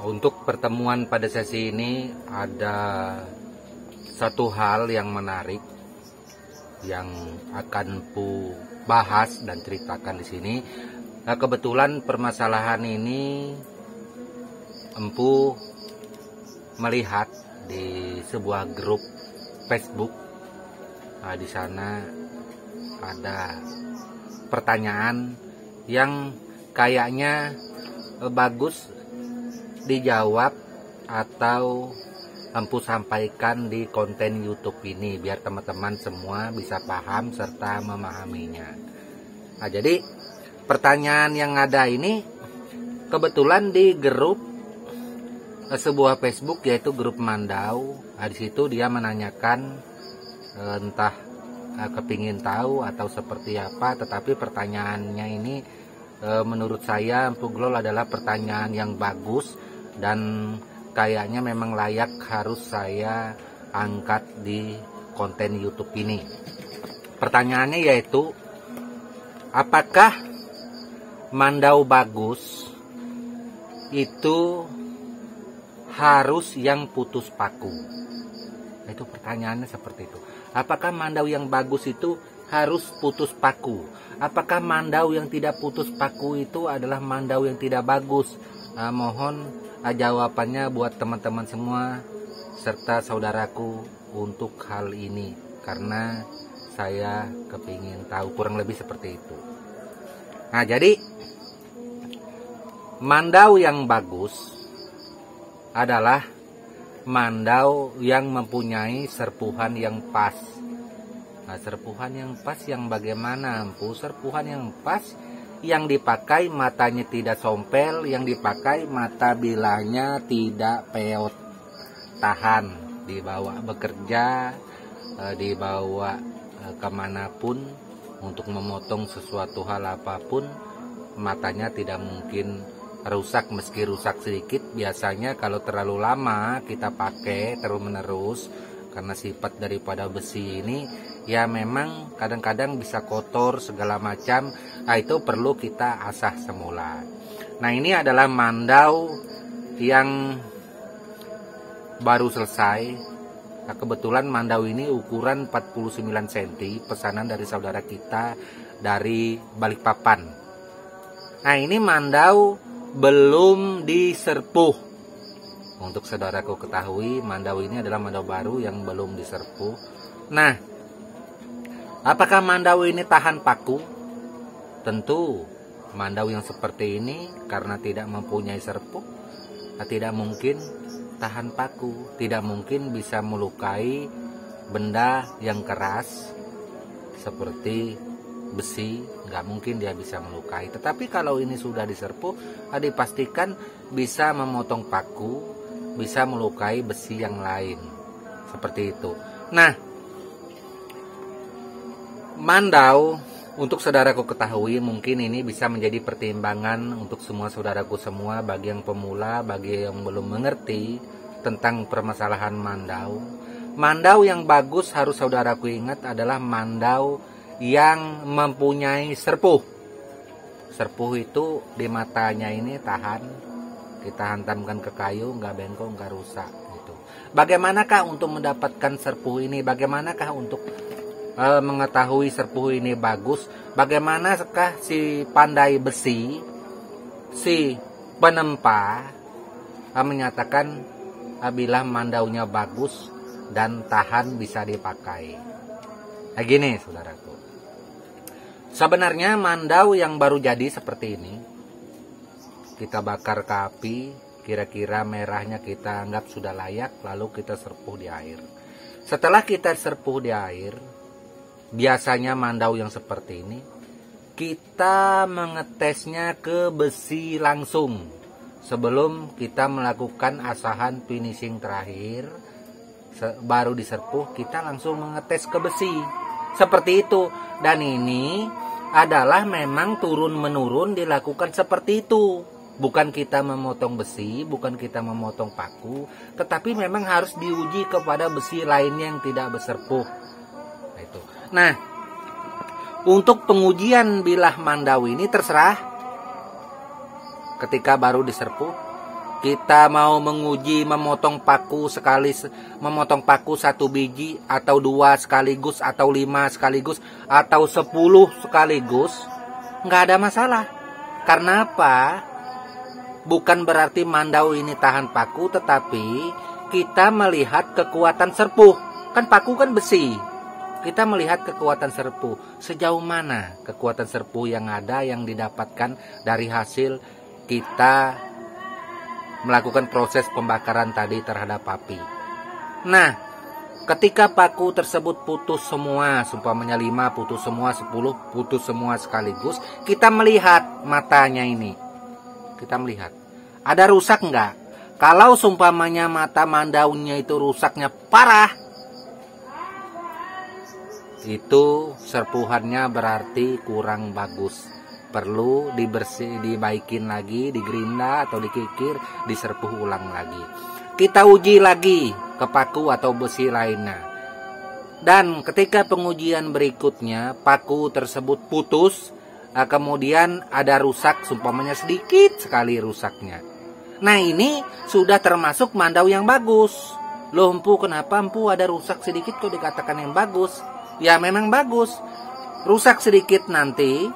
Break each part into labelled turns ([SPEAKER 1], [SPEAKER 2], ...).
[SPEAKER 1] Untuk pertemuan pada sesi ini ada satu hal yang menarik yang akan Pu bahas dan ceritakan di sini. Nah, kebetulan permasalahan ini Empu melihat di sebuah grup Facebook. Nah, di sana ada pertanyaan yang kayaknya bagus dijawab atau Empu sampaikan di konten YouTube ini biar teman-teman semua bisa paham serta memahaminya. Nah, jadi pertanyaan yang ada ini kebetulan di grup sebuah Facebook yaitu grup Mandau. Nah, di situ dia menanyakan entah kepingin tahu atau seperti apa, tetapi pertanyaannya ini menurut saya Empu Glol adalah pertanyaan yang bagus dan kayaknya memang layak harus saya angkat di konten YouTube ini. Pertanyaannya yaitu, apakah Mandau bagus itu harus yang putus paku? Itu pertanyaannya seperti itu. Apakah Mandau yang bagus itu harus putus paku? Apakah Mandau yang tidak putus paku itu adalah Mandau yang tidak bagus? Mohon jawabannya buat teman-teman semua serta saudaraku untuk hal ini, karena saya kepingin tahu, kurang lebih seperti itu. Nah, jadi Mandau yang bagus adalah Mandau yang mempunyai serpuhan yang pas. Nah, serpuhan yang pas yang bagaimana, Empu? Serpuhan yang pas yang dipakai matanya tidak sompel, yang dipakai mata bilahnya tidak peot, tahan dibawa bekerja, dibawa kemanapun untuk memotong sesuatu hal apapun, matanya tidak mungkin rusak. Meski rusak sedikit, biasanya kalau terlalu lama kita pakai terus menerus, karena sifat daripada besi ini ya memang kadang-kadang bisa kotor segala macam. Nah, itu perlu kita asah semula. Nah, ini adalah Mandau yang baru selesai. Nah, kebetulan Mandau ini ukuran 49 cm, pesanan dari saudara kita dari Balikpapan. Nah, ini Mandau belum diserpuh. Untuk saudaraku ketahui, Mandau ini adalah Mandau baru yang belum diserpuh. Nah, apakah Mandau ini tahan paku? Tentu Mandau yang seperti ini karena tidak mempunyai serpuh, tidak mungkin tahan paku, tidak mungkin bisa melukai benda yang keras seperti besi, nggak mungkin dia bisa melukai. Tetapi kalau ini sudah diserpuh, dipastikan bisa memotong paku, bisa melukai besi yang lain, seperti itu. Nah, Mandau untuk saudaraku ketahui, mungkin ini bisa menjadi pertimbangan untuk semua saudaraku semua, bagi yang pemula, bagi yang belum mengerti tentang permasalahan Mandau. Mandau yang bagus harus saudaraku ingat adalah Mandau yang mempunyai serpuh. Serpuh itu di matanya ini tahan, kita hantamkan ke kayu, nggak bengkok, nggak rusak gitu. Bagaimanakah untuk mendapatkan serpuh ini? Bagaimanakah untuk mengetahui serpuh ini bagus? Bagaimanakah si pandai besi, si penempa menyatakan bila Mandaunya bagus dan tahan bisa dipakai? Nah, gini saudaraku, sebenarnya Mandau yang baru jadi seperti ini, kita bakar ke api, kira-kira merahnya kita anggap sudah layak, lalu kita serpuh di air. Setelah kita serpuh di air, biasanya Mandau yang seperti ini kita mengetesnya ke besi langsung sebelum kita melakukan asahan finishing terakhir. Baru diserpuh, kita langsung mengetes ke besi seperti itu. Dan ini adalah memang turun-menurun dilakukan seperti itu. Bukan kita memotong besi, bukan kita memotong paku, tetapi memang harus diuji kepada besi lainnya yang tidak berserpuh. Nah, untuk pengujian bilah Mandau ini terserah. Ketika baru diserpuh, kita mau menguji memotong paku memotong paku 1 biji atau 2 sekaligus atau 5 sekaligus atau 10 sekaligus, nggak ada masalah. Karena apa? Bukan berarti mandau ini tahan paku, tetapi kita melihat kekuatan serpuh. Kan paku kan besi. Kita melihat kekuatan serpuh. Sejauh mana kekuatan serpuh yang ada yang didapatkan dari hasil kita melakukan proses pembakaran tadi terhadap api. Nah, ketika paku tersebut putus semua, seumpamanya 5 putus semua, 10 putus semua sekaligus, kita melihat matanya ini. Kita melihat. Ada rusak enggak? Kalau seumpamanya mata mandaunya itu rusaknya parah, itu serpuhannya berarti kurang bagus. Perlu dibaikin lagi, digerinda atau dikikir, diserpuh ulang lagi. Kita uji lagi ke paku atau besi lainnya. Dan ketika pengujian berikutnya, paku tersebut putus, kemudian ada rusak, seumpamanya sedikit sekali rusaknya. Nah, ini sudah termasuk mandau yang bagus. Loh, empu, kenapa empu ada rusak sedikit kok dikatakan yang bagus? Ya memang bagus. Rusak sedikit nanti,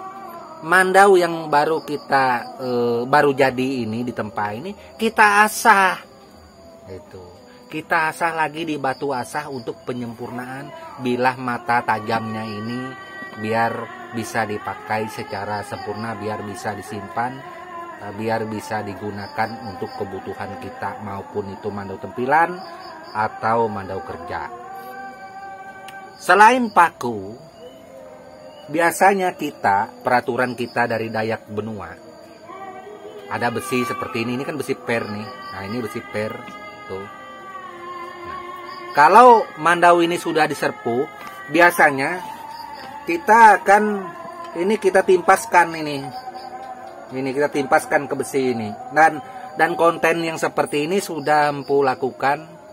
[SPEAKER 1] mandau yang baru kita baru jadi ini di tempat ini kita asah. Itu. Kita asah lagi di batu asah untuk penyempurnaan bilah mata tajamnya ini biar bisa dipakai secara sempurna, biar bisa disimpan, biar bisa digunakan untuk kebutuhan kita, maupun itu mandau tempilan atau mandau kerja. Selain paku, biasanya peraturan kita dari Dayak Benua, ada besi seperti ini kan besi per nih. Nah, ini besi per tuh. Nah, kalau mandau ini sudah diserpuh, biasanya kita akan kita timpaskan ini kita timpaskan ke besi ini. Dan konten yang seperti ini sudah empu lakukan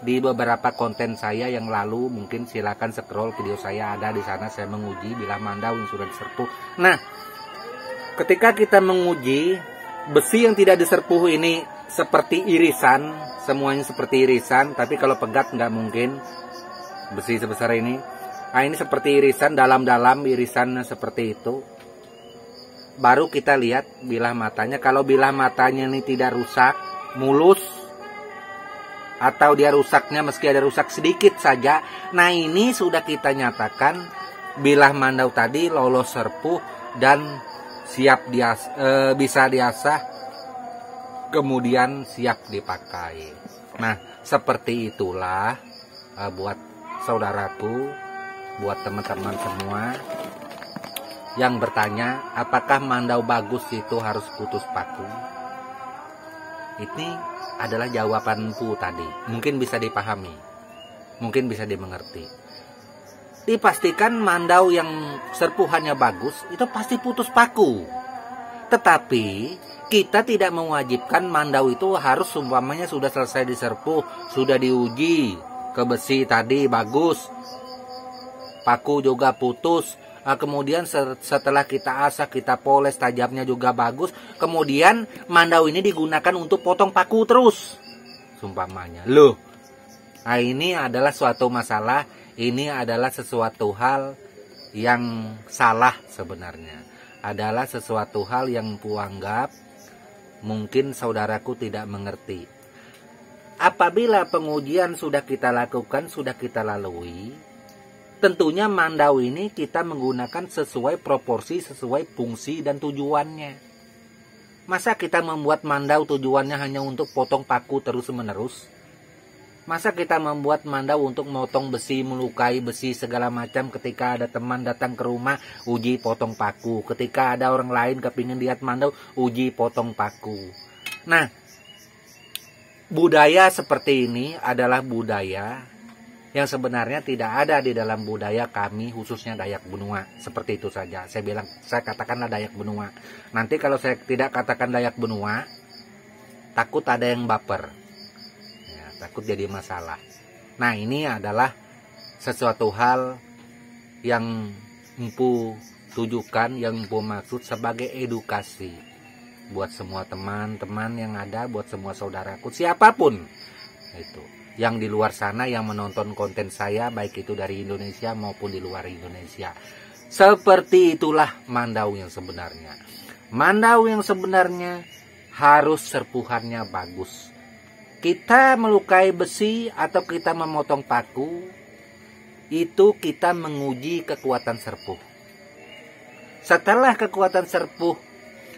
[SPEAKER 1] di beberapa konten saya yang lalu. Mungkin silakan scroll video saya, ada di sana saya menguji bilah mandau yang sudah diserpuh. Nah, ketika kita menguji besi yang tidak diserpuh ini seperti irisan, semuanya seperti irisan, tapi kalau pegat nggak mungkin besi sebesar ini. Nah, ini seperti irisan, dalam-dalam irisan seperti itu. Baru kita lihat bilah matanya. Kalau bilah matanya ini tidak rusak, mulus, atau dia rusaknya meski ada rusak sedikit saja, nah ini sudah kita nyatakan bilah mandau tadi lolos serpuh dan siap bisa diasah, kemudian siap dipakai. Nah, seperti itulah buat saudaraku, buat teman-teman semua yang bertanya apakah mandau bagus itu harus putus paku. Ini adalah jawabanku tadi. Mungkin bisa dipahami, mungkin bisa dimengerti. Dipastikan mandau yang serpuhannya bagus itu pasti putus paku. Tetapi kita tidak mewajibkan mandau itu harus umpamanya sudah selesai diserpuh, sudah diuji ke besi tadi bagus, paku juga putus, kemudian setelah kita asah, kita poles, tajamnya juga bagus, kemudian mandau ini digunakan untuk potong paku terus, sumpamanya. Loh, nah ini adalah suatu masalah, ini adalah sesuatu hal yang salah sebenarnya. Adalah sesuatu hal yang kuanggap mungkin saudaraku tidak mengerti. Apabila pengujian sudah kita lakukan, sudah kita lalui, tentunya mandau ini kita menggunakan sesuai proporsi, sesuai fungsi dan tujuannya. Masa kita membuat mandau tujuannya hanya untuk potong paku terus-menerus? Masa kita membuat mandau untuk motong besi, melukai besi segala macam, ketika ada teman datang ke rumah, uji potong paku. Ketika ada orang lain kepingin lihat mandau, uji potong paku. Nah, budaya seperti ini adalah budaya yang sebenarnya tidak ada di dalam budaya kami, khususnya Dayak Benua. Seperti itu saja. Saya katakanlah Dayak Benua. Nanti kalau saya tidak katakan Dayak Benua, takut ada yang baper. Ya, takut jadi masalah. Nah, ini adalah sesuatu hal yang empu tujukan, yang empu maksud sebagai edukasi. buat semua teman-teman yang ada, buat semua saudaraku, siapapun itu yang di luar sana yang menonton konten saya, baik itu dari Indonesia maupun di luar Indonesia. Seperti itulah mandau yang sebenarnya. Mandau yang sebenarnya harus serpuhannya bagus. Kita melukai besi atau kita memotong paku, itu kita menguji kekuatan serpuh. Setelah kekuatan serpuh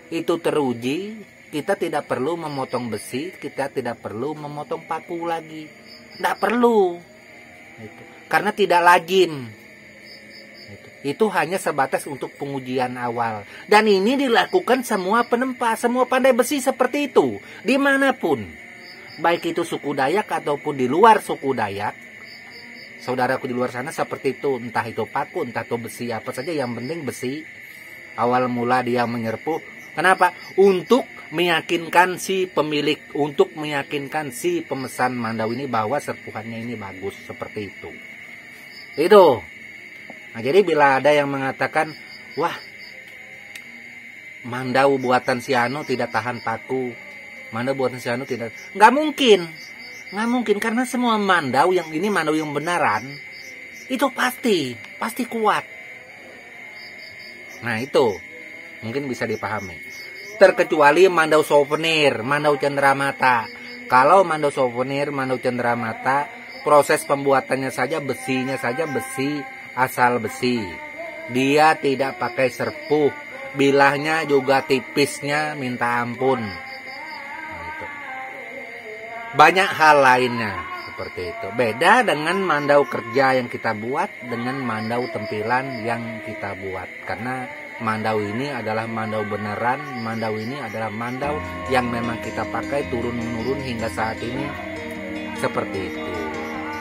[SPEAKER 1] itu teruji, kita tidak perlu memotong besi, kita tidak perlu memotong paku lagi. Tidak perlu. Karena tidak lazim. Itu hanya sebatas untuk pengujian awal. Dan ini dilakukan semua penempa, semua pandai besi seperti itu. Dimanapun. Baik itu suku Dayak ataupun di luar suku Dayak. Saudaraku di luar sana seperti itu. Entah itu paku, entah itu besi, apa saja. Yang penting besi. Awal mula dia menyerpuh. Kenapa? Untuk meyakinkan si pemilik. Untuk meyakinkan si pemesan mandau ini bahwa serpuhannya ini bagus. Seperti itu. Itu. Nah, jadi bila ada yang mengatakan, wah, mandau buatan si Anu tidak tahan paku, mandau buatan si Anu tidak, nggak mungkin, karena semua mandau yang ini mandau yang benaran, itu pasti kuat. Nah itu, mungkin bisa dipahami. Terkecuali mandau souvenir, mandau cenderamata. Kalau mandau souvenir, mandau cenderamata, proses pembuatannya saja, besinya saja besi, asal besi. Dia tidak pakai serpuh, bilahnya juga tipisnya minta ampun. Nah, itu. Banyak hal lainnya seperti itu. Beda dengan mandau kerja yang kita buat dengan mandau tempilan yang kita buat. Karena mandau ini adalah mandau beneran, mandau ini adalah mandau yang memang kita pakai turun-menurun hingga saat ini seperti itu.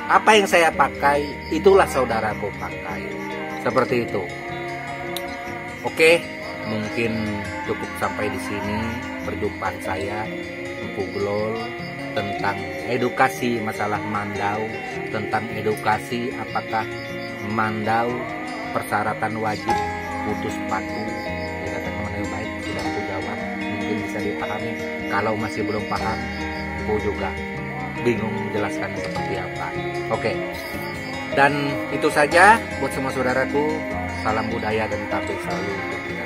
[SPEAKER 1] Apa yang saya pakai, itulah saudaraku pakai. Seperti itu. Oke, mungkin cukup sampai di sini perjumpaan saya, Empu Glol, tentang edukasi masalah mandau, tentang edukasi apakah mandau persyaratan wajib putus paku. Tidak teman yang baik, sudah aku jawab. Mungkin bisa dipahami. Kalau masih belum paham, aku juga bingung menjelaskan seperti apa. Oke. Dan itu saja buat semua saudaraku. Salam budaya dan tampil selalu untuk kita.